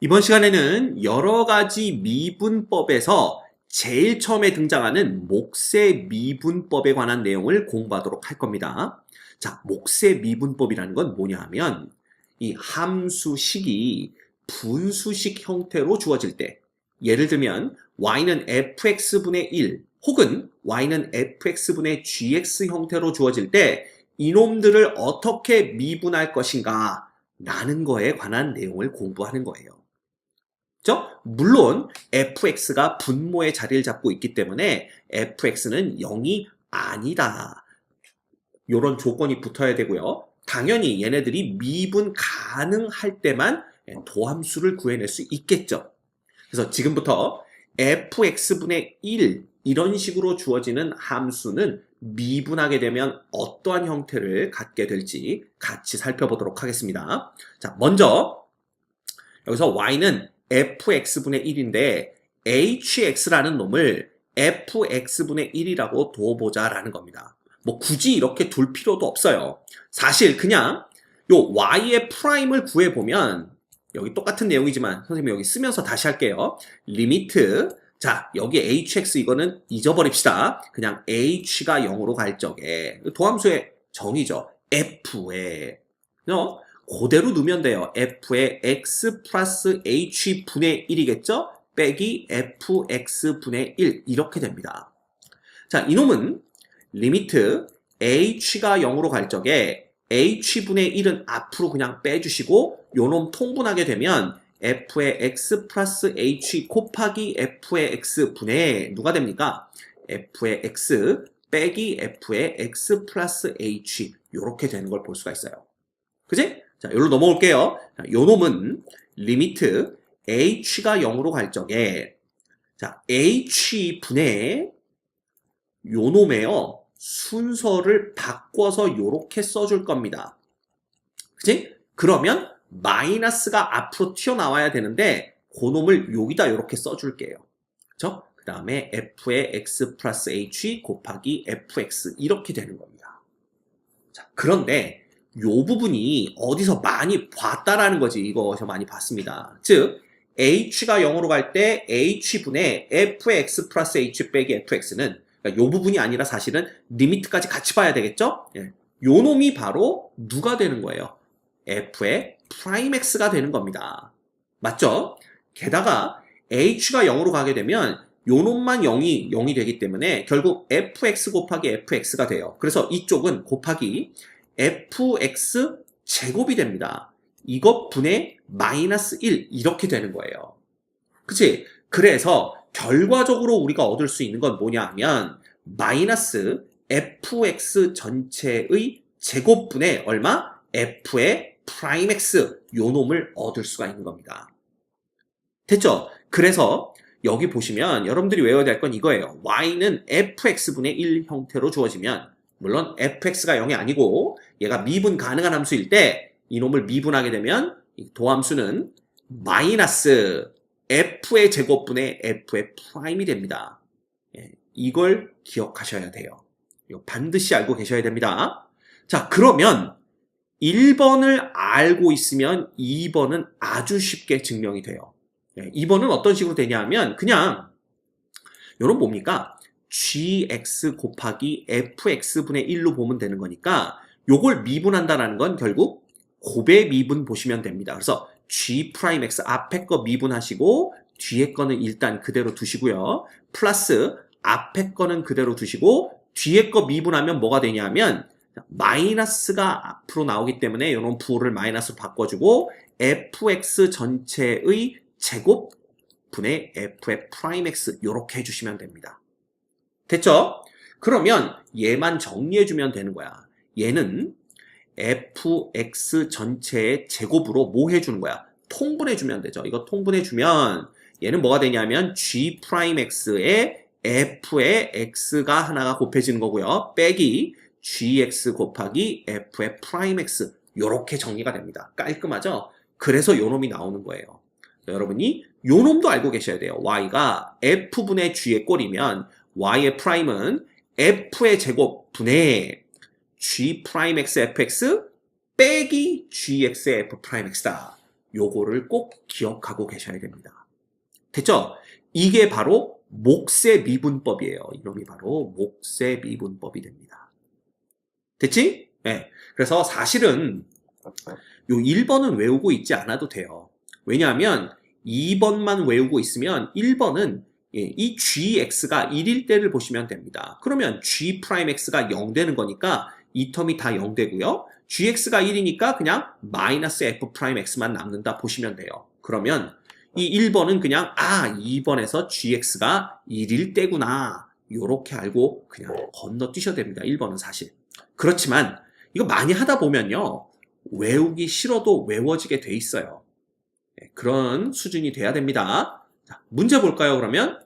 이번 시간에는 여러 가지 미분법에서 제일 처음에 등장하는 몫의 미분법에 관한 내용을 공부하도록 할 겁니다. 자, 몫의 미분법이라는 건 뭐냐 하면 이 함수식이 분수식 형태로 주어질 때, 예를 들면 y는 fx분의 1 혹은 y는 fx분의 gx 형태로 주어질 때 이놈들을 어떻게 미분할 것인가 라는 거에 관한 내용을 공부하는 거예요. 그죠? 물론 fx가 분모의 자리를 잡고 있기 때문에 fx는 0이 아니다. 이런 조건이 붙어야 되고요. 당연히 얘네들이 미분 가능할 때만 도함수를 구해낼 수 있겠죠. 그래서 지금부터 fx분의 1 이런 식으로 주어지는 함수는 미분하게 되면 어떠한 형태를 갖게 될지 같이 살펴보도록 하겠습니다. 자, 먼저 여기서 y는 fx분의 1인데 hx라는 놈을 fx분의 1이라고 둬보자라는 겁니다. 뭐 굳이 이렇게 둘 필요도 없어요. 사실 그냥 요 y의 프라임을 구해보면 여기 똑같은 내용이지만 선생님 여기 쓰면서 다시 할게요. 리미트 자 여기 hx 이거는 잊어버립시다. 그냥 h가 0으로 갈 적에 도함수의 정의죠. f에 그대로 넣으면 돼요. f의 x 플러스 h 분의 1이겠죠? 빼기 fx 분의 1 이렇게 됩니다. 자, 이놈은 리미트 h가 0으로 갈 적에 h분의 1은 앞으로 그냥 빼주시고 요놈 통분하게 되면 f의 x 플러스 h 곱하기 f의 x 분의 누가 됩니까? f의 x 빼기 f의 x 플러스 h 요렇게 되는 걸 볼 수가 있어요. 그지? 자, 여기로 넘어올게요. 자, 요 놈은 리미트 h가 0으로 갈 적에 자, h분의 요 놈에요. 순서를 바꿔서 요렇게 써줄 겁니다. 그치? 그러면 마이너스가 앞으로 튀어나와야 되는데 그 놈을 여기다 요렇게 써줄게요. 그쵸? 그 다음에 f의 x 플러스 h 곱하기 fx 이렇게 되는 겁니다. 자, 그런데 요 부분이 어디서 많이 봤다라는 거지. 이거 저 많이 봤습니다. 즉 h가 0으로 갈 때 h분의 f의 x 플러스 h 빼기 fx는 그러니까 요 부분이 아니라 사실은 리미트까지 같이 봐야 되겠죠? 예. 요 놈이 바로 누가 되는 거예요? f의 프라임 x가 되는 겁니다. 맞죠? 게다가 h가 0으로 가게 되면 요 놈만 0이 되기 때문에 결국 fx 곱하기 fx가 돼요. 그래서 이쪽은 곱하기 fx 제곱이 됩니다. 이것 분의 마이너스 1 이렇게 되는 거예요. 그치? 그래서 결과적으로 우리가 얻을 수 있는 건 뭐냐 하면 마이너스 fx 전체의 제곱분의 얼마? f의 프라임 x 요 놈을 얻을 수가 있는 겁니다. 됐죠? 그래서 여기 보시면 여러분들이 외워야 될 건 이거예요. y는 fx분의 1 형태로 주어지면 물론 fx가 0이 아니고 얘가 미분 가능한 함수일 때 이놈을 미분하게 되면 이 도함수는 마이너스 f의 제곱분의 f의 프라임이 됩니다. 예, 이걸 기억하셔야 돼요. 이거 반드시 알고 계셔야 됩니다. 자, 그러면 1번을 알고 있으면 2번은 아주 쉽게 증명이 돼요. 예, 2번은 어떤 식으로 되냐면 그냥 요런 뭡니까? gx 곱하기 fx분의 1로 보면 되는 거니까 요걸 미분한다는 건 결국 곱의 미분 보시면 됩니다. 그래서 g'x 앞에 거 미분하시고 뒤에 거는 일단 그대로 두시고요. 플러스 앞에 거는 그대로 두시고 뒤에 거 미분하면 뭐가 되냐면 마이너스가 앞으로 나오기 때문에 이런 부호를 마이너스로 바꿔주고 fx 전체의 제곱 분의 f의 프라임 x 이렇게 해주시면 됩니다. 됐죠? 그러면 얘만 정리해주면 되는 거야. 얘는 fx 전체의 제곱으로 뭐 해주는 거야? 통분해주면 되죠. 이거 통분해주면 얘는 뭐가 되냐면 g'x에 f의 x가 하나가 곱해지는 거고요. 빼기 gx 곱하기 f의 프라임 x 요렇게 정리가 됩니다. 깔끔하죠? 그래서 요 놈이 나오는 거예요. 여러분이 요 놈도 알고 계셔야 돼요. y가 f분의 g의 꼴이면 y의 프라임은 f의 제곱 분의 g 프라임 x fx 빼기 gx의 f 프라임 x다. 요거를 꼭 기억하고 계셔야 됩니다. 됐죠? 이게 바로 몫의 미분법이에요. 이놈이 바로 몫의 미분법이 됩니다. 됐지? 네. 그래서 사실은 요 1번은 외우고 있지 않아도 돼요. 왜냐하면 2번만 외우고 있으면 1번은 이 gx가 1일 때를 보시면 됩니다. 그러면 g'x가 0 되는 거니까 이 텀이 다 0 되고요. gx가 1이니까 그냥 마이너스 f'x만 남는다 보시면 돼요. 그러면 이 1번은 그냥 2번에서 gx가 1일 때구나 요렇게 알고 그냥 건너뛰셔도 됩니다. 1번은 사실. 그렇지만 이거 많이 하다 보면요. 외우기 싫어도 외워지게 돼 있어요. 그런 수준이 돼야 됩니다. 자, 문제 볼까요, 그러면?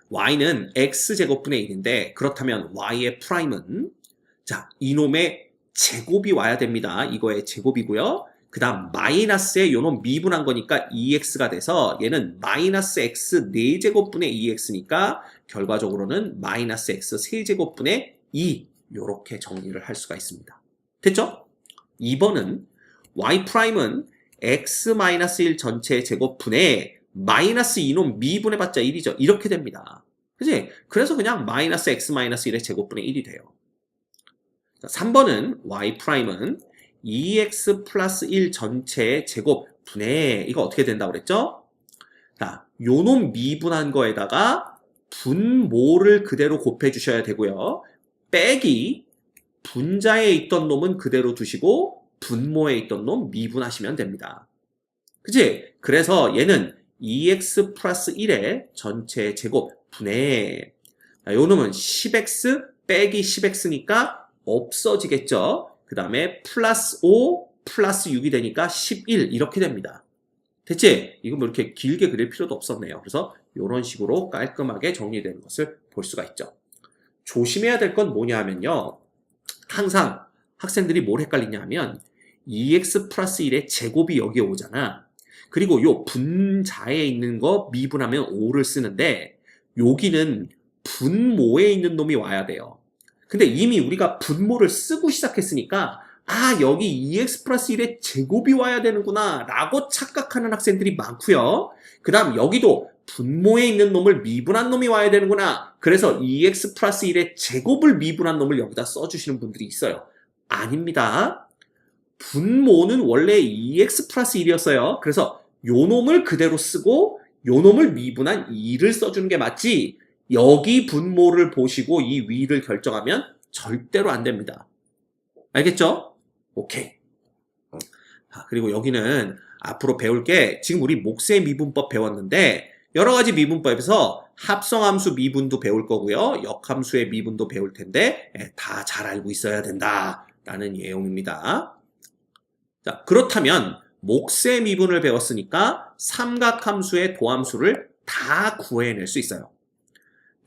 y는 x제곱분의 1인데 그렇다면 y의 프라임은 자, 이놈의 제곱이 와야 됩니다. 이거의 제곱이고요. 그 다음 마이너스에 요놈 미분한 거니까 2x가 돼서 얘는 마이너스 x 4제곱분의 2x니까 결과적으로는 마이너스 x 세제곱분의 2 요렇게 정리를 할 수가 있습니다. 됐죠? 2번은 y'은 x-1 전체 제곱분의 마이너스 2놈 미분해봤자 1이죠. 이렇게 됩니다. 그치? 그래서 그냥 마이너스 x-1의 제곱분의 1이 돼요. 3번은 y'은 2x 플러스 1 전체 제곱분의 이거 어떻게 된다고 그랬죠? 자, 요놈 미분한 거에다가 분모를 그대로 곱해 주셔야 되고요. 빼기 분자에 있던 놈은 그대로 두시고 분모에 있던 놈 미분하시면 됩니다. 그치? 그래서 얘는 2x 플러스 1의 전체 제곱분의 요 놈은 10x 빼기 10x니까 없어지겠죠? 그 다음에 플러스 5 플러스 6이 되니까 11 이렇게 됩니다. 됐지? 이거 뭐 이렇게 길게 그릴 필요도 없었네요. 그래서 이런 식으로 깔끔하게 정리되는 것을 볼 수가 있죠. 조심해야 될 건 뭐냐 하면요. 항상 학생들이 뭘 헷갈리냐 하면 2x 플러스 1의 제곱이 여기에 오잖아. 그리고 요 분자에 있는 거 미분하면 5를 쓰는데 여기는 분모에 있는 놈이 와야 돼요. 근데 이미 우리가 분모를 쓰고 시작했으니까 여기 2x 플러스 1의 제곱이 와야 되는구나 라고 착각하는 학생들이 많고요. 그 다음 여기도 분모에 있는 놈을 미분한 놈이 와야 되는구나. 그래서 2x 플러스 1의 제곱을 미분한 놈을 여기다 써주시는 분들이 있어요. 아닙니다. 분모는 원래 2x 플러스 1이었어요. 그래서 요 놈을 그대로 쓰고 요 놈을 미분한 2를 써주는 게 맞지 여기 분모를 보시고 이 위를 결정하면 절대로 안 됩니다. 알겠죠? 오케이. 그리고 여기는 앞으로 배울 게 지금 우리 몫의 미분법 배웠는데 여러 가지 미분법에서 합성함수 미분도 배울 거고요. 역함수의 미분도 배울 텐데 다 잘 알고 있어야 된다라는 내용입니다. 자, 그렇다면 몫의 미분을 배웠으니까 삼각함수의 도함수를 다 구해낼 수 있어요.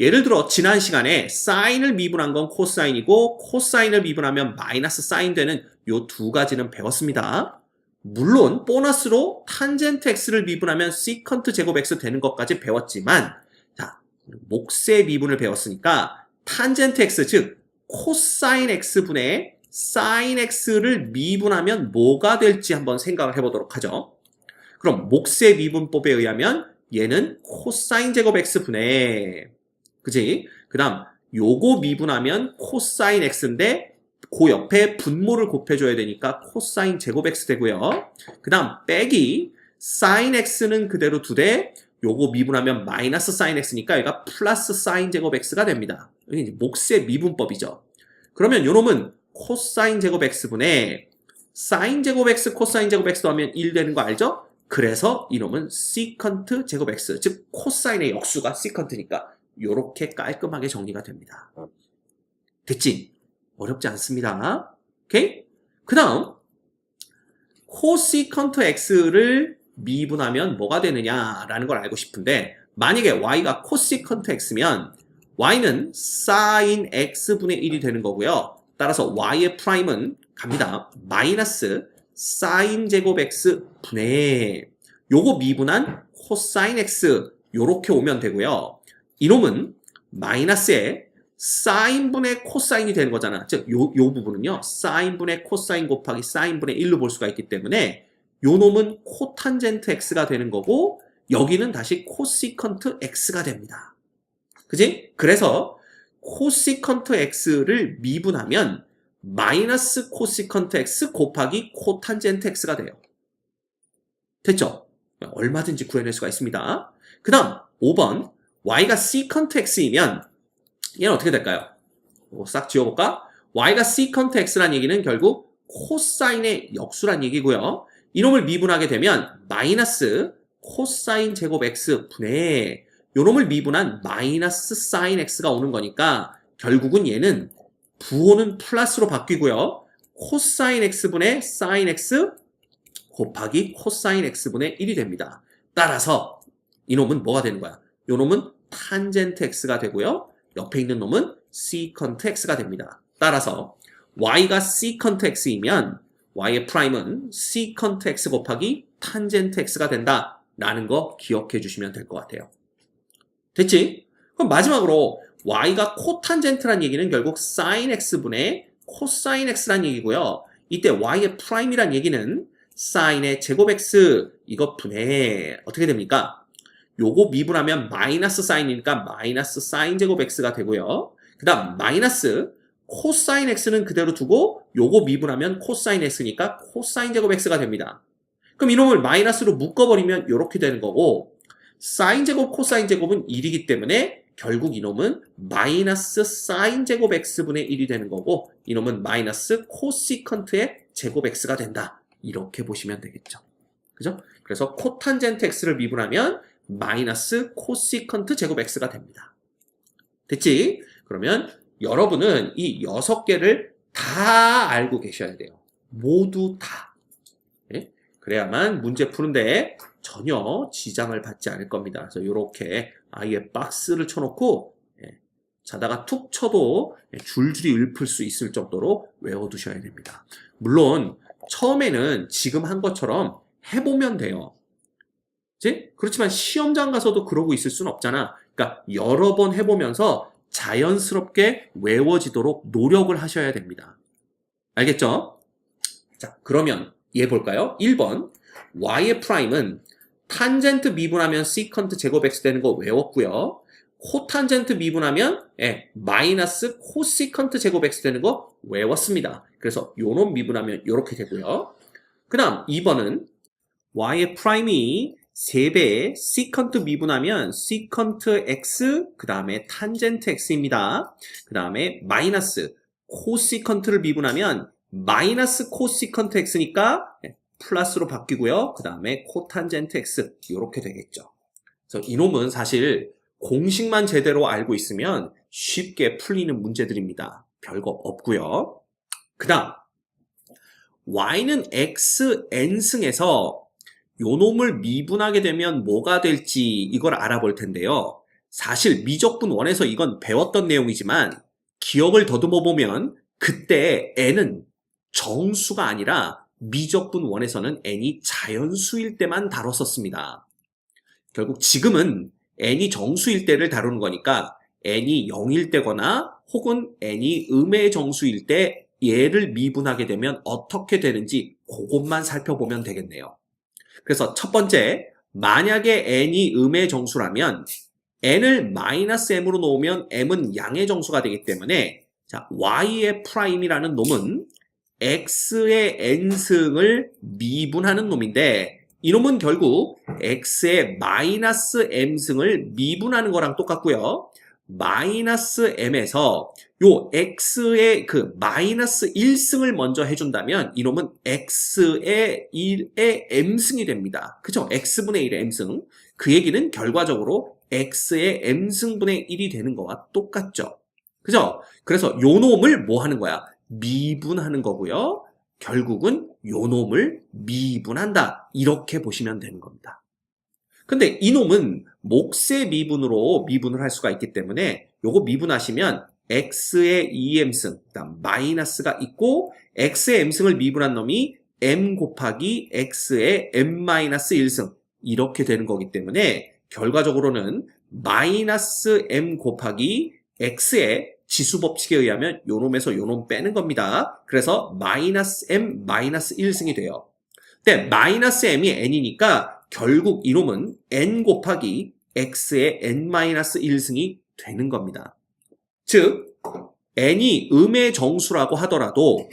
예를 들어 지난 시간에 사인을 미분한 건 코사인이고 코사인을 미분하면 마이너스 사인 되는 요 두 가지는 배웠습니다. 물론 보너스로 탄젠트 x를 미분하면 시컨트 제곱 x 되는 것까지 배웠지만 자, 몫의 미분을 배웠으니까 탄젠트 x 즉 코사인 x분의 사인 x를 미분하면 뭐가 될지 한번 생각을 해보도록 하죠. 그럼 몫의 미분법에 의하면 얘는 코사인 제곱 x분의 그치? 그 다음 요거 미분하면 코사인 x인데 그 옆에 분모를 곱해줘야 되니까 코사인 제곱 x 되고요. 그 다음 빼기 사인 x는 그대로 두되 요거 미분하면 마이너스 사인 x니까 얘가 플러스 사인 제곱 x가 됩니다. 이게 이제 몫의 미분법이죠. 그러면 요놈은 코사인 제곱 x분의 사인 제곱 x 코사인 제곱 x 더하면 1 되는 거 알죠? 그래서 이놈은 시컨트 제곱 x 즉 코사인의 역수가 시컨트니까 요렇게 깔끔하게 정리가 됩니다. 됐지? 어렵지 않습니다. 오케이? 그 다음 코시컨트 x를 미분하면 뭐가 되느냐라는 걸 알고 싶은데 만약에 y가 코시컨트 x면 y는 sin x분의 1이 되는 거고요. 따라서 y의 프라임은 갑니다. 마이너스 sin 제곱 x 분의 요거 미분한 코사인 x 요렇게 오면 되고요. 이놈은 마이너스에 사인분의 코사인이 되는 거잖아. 즉, 요 부분은요, 사인분의 코사인 곱하기 사인분의 1로 볼 수가 있기 때문에 요 놈은 코탄젠트 x가 되는 거고 여기는 다시 코시컨트 x가 됩니다. 그지? 그래서 코시컨트 x를 미분하면 마이너스 코시컨트 x 곱하기 코탄젠트 x가 돼요. 됐죠? 얼마든지 구해낼 수가 있습니다. 그 다음 5번 y가 시컨트 x이면 얘는 어떻게 될까요? 싹 지워볼까? y가 시컨트 x란 얘기는 결국 코사인의 역수란 얘기고요. 이놈을 미분하게 되면 마이너스 코사인 제곱 x 분의 요놈을 미분한 마이너스 사인 x가 오는 거니까 결국은 얘는 부호는 플러스로 바뀌고요. 코사인 x분의 사인 x 곱하기 코사인 x분의 1이 됩니다. 따라서 이놈은 뭐가 되는 거야? 요놈은 탄젠트 x가 되고요. 옆에 있는 놈은 시컨트 x가 됩니다. 따라서 y가 시컨트 x이면 y의 프라임은 시컨트 x 곱하기 탄젠트 x가 된다라는 거 기억해 주시면 될 것 같아요. 됐지? 그럼 마지막으로 y가 코탄젠트란 얘기는 결국 sin x분의 코사인 x란 얘기고요. 이때 y의 프라임이란 얘기는 sin의 제곱 x 이거 분의 어떻게 됩니까? 요거 미분하면 마이너스 사인이니까 마이너스 사인 제곱 x가 되고요. 그 다음 마이너스 코사인 x는 그대로 두고 요거 미분하면 코사인 x니까 코사인 제곱 x가 됩니다. 그럼 이놈을 마이너스로 묶어버리면 이렇게 되는 거고 사인 제곱 코사인 제곱은 1이기 때문에 결국 이놈은 마이너스 사인 제곱 x분의 1이 되는 거고 이놈은 마이너스 코시컨트의 제곱 x가 된다. 이렇게 보시면 되겠죠. 그죠? 그래서 코탄젠트 x를 미분하면 마이너스 코시컨트 제곱 x가 됩니다. 됐지? 그러면 여러분은 이 6개를 다 알고 계셔야 돼요. 모두 다. 네? 그래야만 문제 푸는데 전혀 지장을 받지 않을 겁니다. 그래서 이렇게 아예 박스를 쳐놓고 자다가 툭 쳐도 줄줄이 읊을 수 있을 정도로 외워두셔야 됩니다. 물론 처음에는 지금 한 것처럼 해보면 돼요. 그치? 그렇지만 시험장 가서도 그러고 있을 수는 없잖아. 그러니까 여러 번 해보면서 자연스럽게 외워지도록 노력을 하셔야 됩니다. 알겠죠? 자, 그러면 얘 볼까요? 1번 y의 프라임은 탄젠트 미분하면 시컨트 제곱 x 되는 거 외웠고요. 코탄젠트 미분하면 마이너스 코시컨트 제곱 x 되는 거 외웠습니다. 그래서 요놈 미분하면 이렇게 되고요. 그 다음 2번은 y의 프라임이 3배 시컨트 미분하면 시컨트 x 그 다음에 탄젠트 x입니다. 그 다음에 마이너스 코시컨트를 미분하면 마이너스 코시컨트 x니까 플러스로 바뀌고요. 그 다음에 코탄젠트 x 이렇게 되겠죠. 그래서 이놈은 사실 공식만 제대로 알고 있으면 쉽게 풀리는 문제들입니다. 별거 없고요. 그 다음 y는 xn승에서 요놈을 미분하게 되면 뭐가 될지 이걸 알아볼 텐데요. 사실 미적분 1에서 이건 배웠던 내용이지만 기억을 더듬어 보면 그때 n은 정수가 아니라 미적분 1에서는 n이 자연수일 때만 다뤘었습니다. 결국 지금은 n이 정수일 때를 다루는 거니까 n이 0일 때거나 혹은 n이 음의 정수일 때 얘를 미분하게 되면 어떻게 되는지 그것만 살펴보면 되겠네요. 그래서 첫 번째, 만약에 n이 음의 정수라면 n을 마이너스 m으로 놓으면 m은 양의 정수가 되기 때문에 자, y의 프라임이라는 놈은 x의 n승을 미분하는 놈인데 이놈은 결국 x의 마이너스 m승을 미분하는 거랑 똑같고요. 마이너스 m에서 요 x의 그 마이너스 1승을 먼저 해준다면 이놈은 x의 1의 m승이 됩니다. 그죠? x분의 1의 m승. 그 얘기는 결과적으로 x의 m승분의 1이 되는 거와 똑같죠. 그죠? 그래서 요 놈을 뭐 하는 거야? 미분하는 거고요. 결국은 요 놈을 미분한다. 이렇게 보시면 되는 겁니다. 근데 이놈은 몫의 미분으로 미분을 할 수가 있기 때문에 요거 미분하시면 x의 2m승, 그다음 마이너스가 있고 x의 m승을 미분한 놈이 m 곱하기 x의 m-1승 이렇게 되는 거기 때문에 결과적으로는 마이너스 m 곱하기 x의 지수 법칙에 의하면 요놈에서 요놈 빼는 겁니다. 그래서 마이너스 m 마이너스 1승이 돼요. 근데 마이너스 m이 n이니까 결국 이놈은 n 곱하기 x의 n-1승이 되는 겁니다. 즉 n이 음의 정수라고 하더라도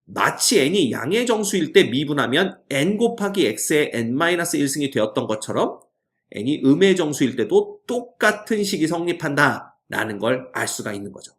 마치 n이 양의 정수일 때 미분하면 n 곱하기 x의 n-1승이 되었던 것처럼 n이 음의 정수일 때도 똑같은 식이 성립한다라는 걸 알 수가 있는 거죠.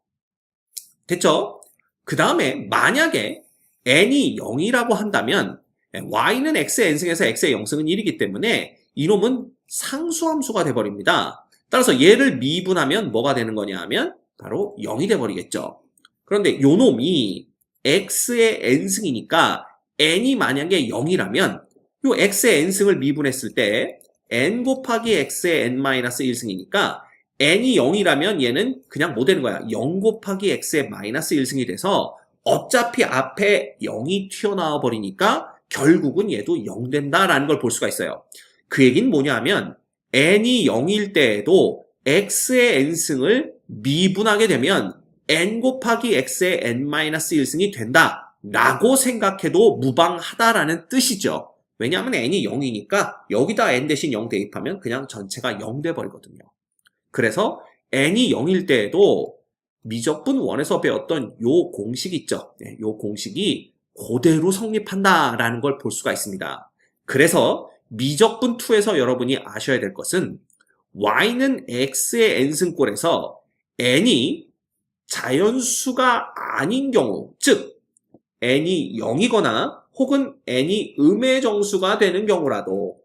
됐죠? 그 다음에 만약에 n이 0이라고 한다면 y는 x의 n승에서 x의 0승은 1이기 때문에 이놈은 상수함수가 돼버립니다. 따라서 얘를 미분하면 뭐가 되는 거냐 하면 바로 0이 돼버리겠죠. 그런데 요 놈이 x의 n승이니까 n이 만약에 0이라면 요 x의 n승을 미분했을 때 n 곱하기 x의 n-1승이니까 n이 0이라면 얘는 그냥 뭐 되는 거야? 0 곱하기 x의 마이너스 1승이 돼서 어차피 앞에 0이 튀어나와 버리니까 결국은 얘도 0 된다라는 걸 볼 수가 있어요. 그 얘기는 뭐냐 하면 n이 0일 때에도 x의 n승을 미분하게 되면 n 곱하기 x의 n-1승이 된다라고 생각해도 무방하다라는 뜻이죠. 왜냐하면 n이 0이니까 여기다 n 대신 0 대입하면 그냥 전체가 0 돼버리거든요. 그래서 n이 0일 때에도 미적분 1에서 배웠던 요 공식 있죠. 요 공식이 그대로 성립한다라는 걸 볼 수가 있습니다. 그래서 미적분 2에서 여러분이 아셔야 될 것은 y는 x의 n승꼴에서 n이 자연수가 아닌 경우, 즉 n이 0이거나 혹은 n이 음의 정수가 되는 경우라도,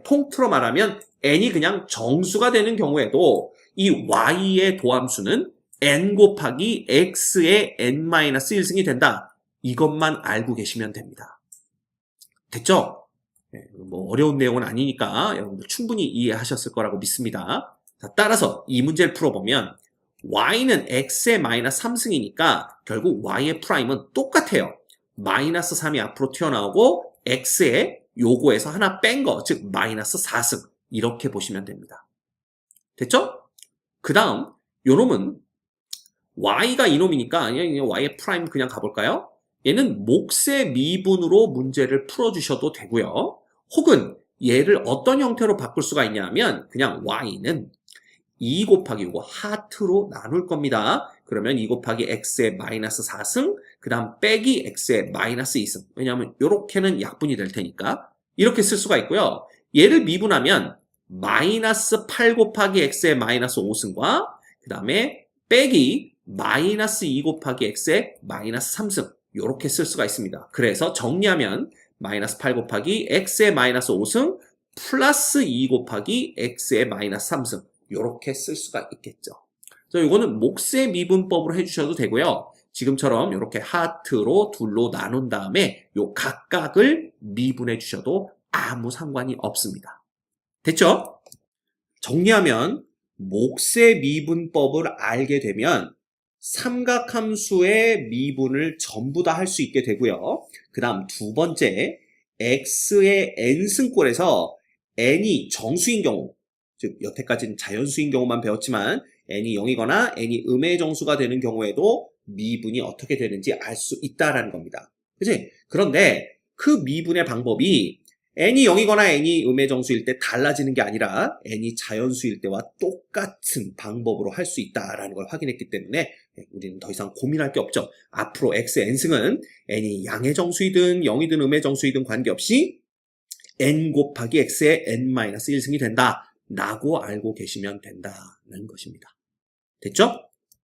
통틀어 말하면 n이 그냥 정수가 되는 경우에도 이 y의 도함수는 n 곱하기 x의 n-1승이 된다. 이것만 알고 계시면 됩니다. 됐죠? 뭐 어려운 내용은 아니니까 여러분들 충분히 이해하셨을 거라고 믿습니다. 자, 따라서 이 문제를 풀어보면 y는 x의 마이너스 3승이니까 결국 y의 프라임은 똑같아요. 마이너스 3이 앞으로 튀어나오고 x의 요거에서 하나 뺀 거, 즉 마이너스 4승 이렇게 보시면 됩니다. 됐죠? 그 다음 요놈은 y가 이놈이니까 y의 프라임 그냥 가볼까요? 얘는 몫의 미분으로 문제를 풀어주셔도 되고요. 혹은 얘를 어떤 형태로 바꿀 수가 있냐 하면 그냥 y는 2 곱하기 이거 하트로 나눌 겁니다. 그러면 2 곱하기 x의 마이너스 4승, 그 다음 빼기 x의 마이너스 2승. 왜냐하면 이렇게는 약분이 될 테니까 이렇게 쓸 수가 있고요. 얘를 미분하면 마이너스 8 곱하기 x의 마이너스 5승과 그 다음에 빼기 마이너스 2 곱하기 x의 마이너스 3승 이렇게 쓸 수가 있습니다. 그래서 정리하면 마이너스 8 곱하기 x의 마이너스 5승 플러스 2 곱하기 x의 마이너스 3승 이렇게 쓸 수가 있겠죠. 그래서 이거는 몫의 미분법으로 해주셔도 되고요. 지금처럼 이렇게 하트로 둘로 나눈 다음에 요 각각을 미분해 주셔도 아무 상관이 없습니다. 됐죠? 정리하면 몫의 미분법을 알게 되면 삼각함수의 미분을 전부 다 할 수 있게 되고요. 그 다음 두 번째, x의 n승꼴에서 n이 정수인 경우, 즉 여태까지는 자연수인 경우만 배웠지만 n이 0이거나 n이 음의 정수가 되는 경우에도 미분이 어떻게 되는지 알 수 있다라는 겁니다. 그치? 그런데 그 미분의 방법이 n이 0이거나 n이 음의 정수일 때 달라지는 게 아니라 n이 자연수일 때와 똑같은 방법으로 할 수 있다라는 걸 확인했기 때문에 우리는 더 이상 고민할 게 없죠. 앞으로 x의 n승은 n이 양의 정수이든 0이든 음의 정수이든 관계없이 n 곱하기 x의 n-1승이 된다 라고 알고 계시면 된다는 것입니다. 됐죠?